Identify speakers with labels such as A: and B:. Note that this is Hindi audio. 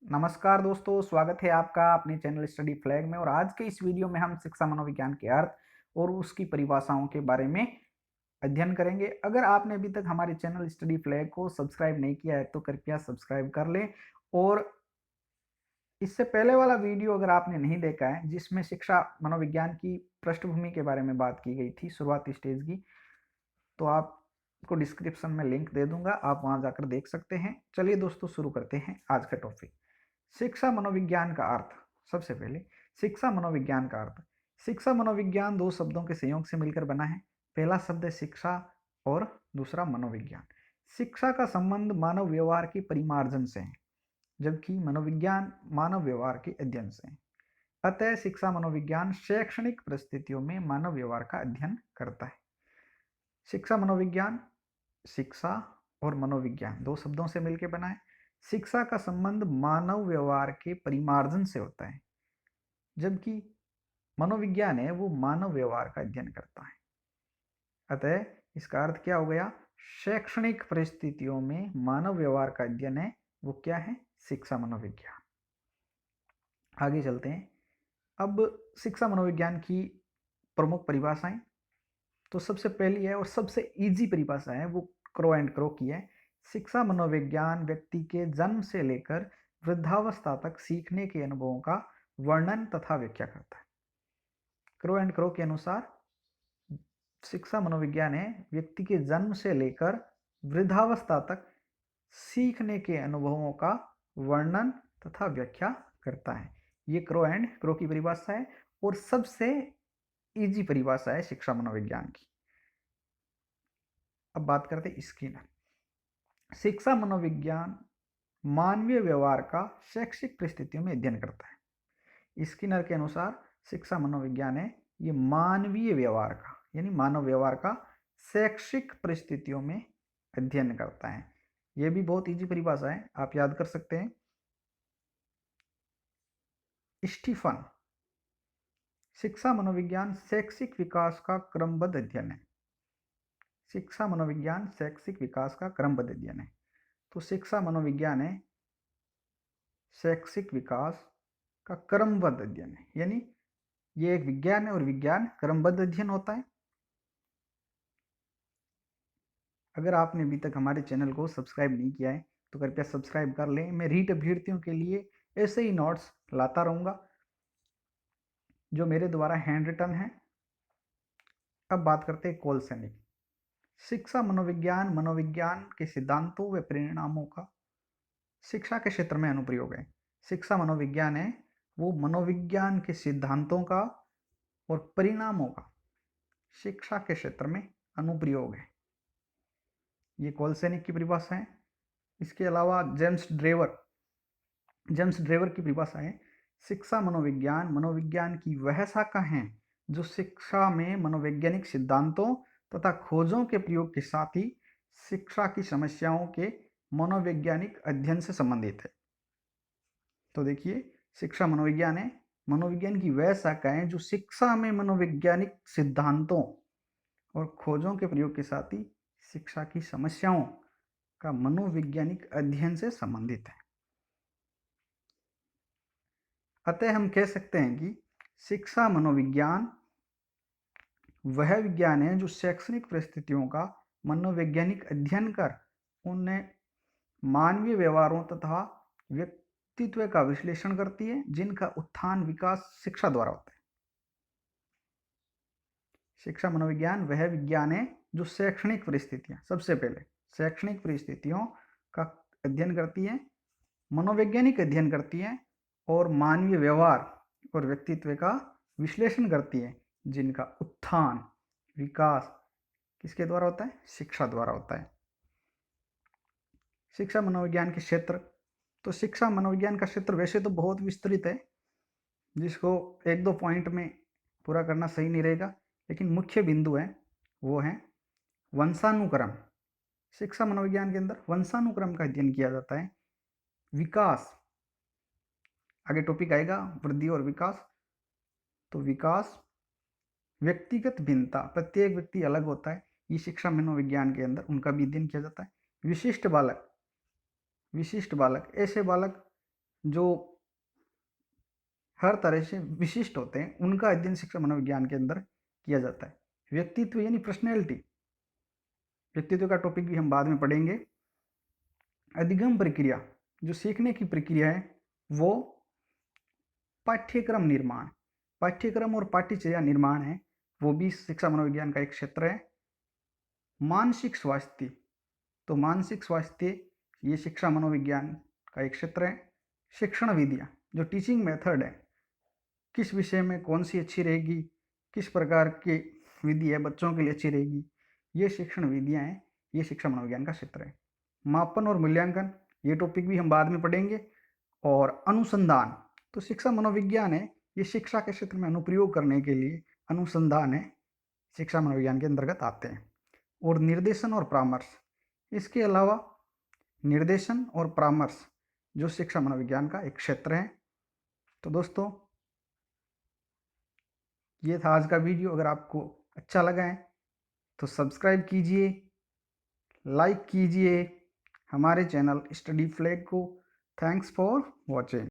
A: नमस्कार दोस्तों, स्वागत है आपका अपने चैनल स्टडी फ्लैग में। और आज के इस वीडियो में हम शिक्षा मनोविज्ञान के अर्थ और उसकी परिभाषाओं के बारे में अध्ययन करेंगे। अगर आपने अभी तक हमारे चैनल स्टडी फ्लैग को सब्सक्राइब नहीं किया है तो कृपया सब्सक्राइब कर लें। और इससे पहले वाला वीडियो अगर आपने नहीं देखा है, जिसमें शिक्षा मनोविज्ञान की पृष्ठभूमि के बारे में बात की गई थी, शुरुआती स्टेज की, तो आपको डिस्क्रिप्शन में लिंक दे दूंगा, आप वहां जाकर देख सकते हैं। चलिए दोस्तों, शुरू करते हैं आज का टॉपिक। शिक्षा मनोविज्ञान का अर्थ। सबसे पहले शिक्षा मनोविज्ञान का अर्थ। शिक्षा मनोविज्ञान दो शब्दों के संयोग से मिलकर बना है। पहला शब्द है शिक्षा और दूसरा मनोविज्ञान। शिक्षा का संबंध मानव व्यवहार के परिमार्जन से है, जबकि मनोविज्ञान मानव व्यवहार के अध्ययन से है। अतः शिक्षा मनोविज्ञान शैक्षणिक परिस्थितियों में मानव व्यवहार का अध्ययन करता है। शिक्षा मनोविज्ञान शिक्षा और मनोविज्ञान दो शब्दों से मिलकर बना है। शिक्षा का संबंध मानव व्यवहार के परिमार्जन से होता है, जबकि मनोविज्ञान है वो मानव व्यवहार का अध्ययन करता है। अतः इसका अर्थ क्या हो गया? शैक्षणिक परिस्थितियों में मानव व्यवहार का अध्ययन है वो क्या है? शिक्षा मनोविज्ञान। आगे चलते हैं। अब शिक्षा मनोविज्ञान की प्रमुख परिभाषाएं। तो सबसे पहली है और सबसे इजी परिभाषा है वो क्रो एंड क्रो की है। शिक्षा मनोविज्ञान व्यक्ति के जन्म से लेकर वृद्धावस्था तक सीखने के अनुभवों का वर्णन तथा व्याख्या करता है। क्रो एंड क्रो के अनुसार शिक्षा मनोविज्ञान है व्यक्ति के जन्म से लेकर वृद्धावस्था तक सीखने के अनुभवों का वर्णन तथा व्याख्या करता है। ये क्रो एंड क्रो की परिभाषा है और सबसे इजी परिभाषा है शिक्षा मनोविज्ञान की। अब बात करते हैं स्किनर। शिक्षा मनोविज्ञान मानवीय व्यवहार का शैक्षिक परिस्थितियों में अध्ययन करता है। स्किनर के अनुसार शिक्षा मनोविज्ञान है ये मानवीय व्यवहार का यानी मानव व्यवहार का शैक्षिक परिस्थितियों में अध्ययन करता है। यह भी बहुत इजी परिभाषा है, आप याद कर सकते हैं। स्टीफन। शिक्षा मनोविज्ञान शैक्षिक विकास का क्रमबद्ध अध्ययन है। शिक्षा मनोविज्ञान शैक्षिक विकास का क्रमबद्ध अध्ययन है। तो शिक्षा मनोविज्ञान है शैक्षिक विकास का क्रमबद्ध अध्ययन है, यानी ये एक विज्ञान है और विज्ञान क्रमबद्ध अध्ययन होता है। अगर आपने अभी तक हमारे चैनल को सब्सक्राइब नहीं किया है तो कृपया सब्सक्राइब कर लें। मैं रीट अभ्यर्थियों के लिए ऐसे ही नोट्स लाता रहूँगा जो मेरे द्वारा हैंड रिटन है। अब बात करते हैं कोलसेनिक। शिक्षा मनोविज्ञान मनोविज्ञान के सिद्धांतों व परिणामों का शिक्षा के क्षेत्र में अनुप्रयोग है। शिक्षा मनोविज्ञान है वो मनोविज्ञान के सिद्धांतों का और परिणामों का शिक्षा के क्षेत्र में अनुप्रयोग है। ये कोलसेनिक की परिभाषा है। इसके अलावा जेम्स ड्रेवर की परिभाषा है शिक्षा मनोविज्ञान मनोविज्ञान की वह शाखा है जो शिक्षा में मनोवैज्ञानिक सिद्धांतों तथा खोजों के प्रयोग के साथ ही शिक्षा की समस्याओं के मनोवैज्ञानिक अध्ययन से संबंधित है। तो देखिए, शिक्षा मनोविज्ञान है मनोविज्ञान की वह शाखा है जो शिक्षा में मनोवैज्ञानिक सिद्धांतों और खोजों के प्रयोग के साथ ही शिक्षा की समस्याओं का मनोवैज्ञानिक अध्ययन से संबंधित है। अतः हम कह सकते हैं कि शिक्षा मनोविज्ञान वह विज्ञान है जो शैक्षणिक परिस्थितियों का मनोवैज्ञानिक अध्ययन कर उन्हें मानवीय व्यवहारों तथा व्यक्तित्व का विश्लेषण करती है, जिनका उत्थान विकास शिक्षा द्वारा होता है। शिक्षा मनोविज्ञान वह विज्ञान है जो शैक्षणिक परिस्थितियां, सबसे पहले शैक्षणिक परिस्थितियों का अध्ययन करती है, मनोवैज्ञानिक अध्ययन करती है और मानवीय व्यवहार और व्यक्तित्व का विश्लेषण करती है, जिनका उत्थान विकास किसके द्वारा होता है? शिक्षा द्वारा होता है। शिक्षा मनोविज्ञान के क्षेत्र। तो शिक्षा मनोविज्ञान का क्षेत्र वैसे तो बहुत विस्तृत है, जिसको एक दो पॉइंट में पूरा करना सही नहीं रहेगा, लेकिन मुख्य बिंदु है वो है वंशानुक्रम। शिक्षा मनोविज्ञान के अंदर वंशानुक्रम का अध्ययन किया जाता है। विकास, आगे टॉपिक आएगा वृद्धि और विकास। तो विकास, व्यक्तिगत भिन्नता, प्रत्येक व्यक्ति अलग होता है, ये शिक्षा मनोविज्ञान के अंदर उनका भी अध्ययन किया जाता है। विशिष्ट बालक ऐसे बालक जो हर तरह से विशिष्ट होते हैं, उनका अध्ययन शिक्षा मनोविज्ञान के अंदर किया जाता है। व्यक्तित्व यानी पर्सनैलिटी, व्यक्तित्व का टॉपिक भी हम बाद में पढ़ेंगे। अधिगम प्रक्रिया, जो सीखने की प्रक्रिया है वो पाठ्यक्रम निर्माण, पाठ्यक्रम और पाठ्यचर्या निर्माण है, वो भी शिक्षा मनोविज्ञान का एक क्षेत्र है। मानसिक स्वास्थ्य, तो मानसिक स्वास्थ्य ये शिक्षा मनोविज्ञान का एक क्षेत्र है। शिक्षण विधियाँ, जो टीचिंग मेथड है, किस विषय में कौन सी अच्छी रहेगी, किस प्रकार की विधि है बच्चों के लिए अच्छी रहेगी, ये शिक्षण विधियाँ हैं, ये शिक्षा मनोविज्ञान का क्षेत्र है। मापन और मूल्यांकन, ये टॉपिक भी हम बाद में पढ़ेंगे। और अनुसंधान, तो शिक्षा मनोविज्ञान है, ये शिक्षा के क्षेत्र में अनुप्रयोग करने के लिए अनुसंधान है, शिक्षा मनोविज्ञान के अंतर्गत आते हैं। और निर्देशन और परामर्श, इसके अलावा निर्देशन और परामर्श जो शिक्षा मनोविज्ञान का एक क्षेत्र है। तो दोस्तों, ये था आज का वीडियो। अगर आपको अच्छा लगा है तो सब्सक्राइब कीजिए, लाइक कीजिए हमारे चैनल स्टडी फ्लैग को। Thanks for watching.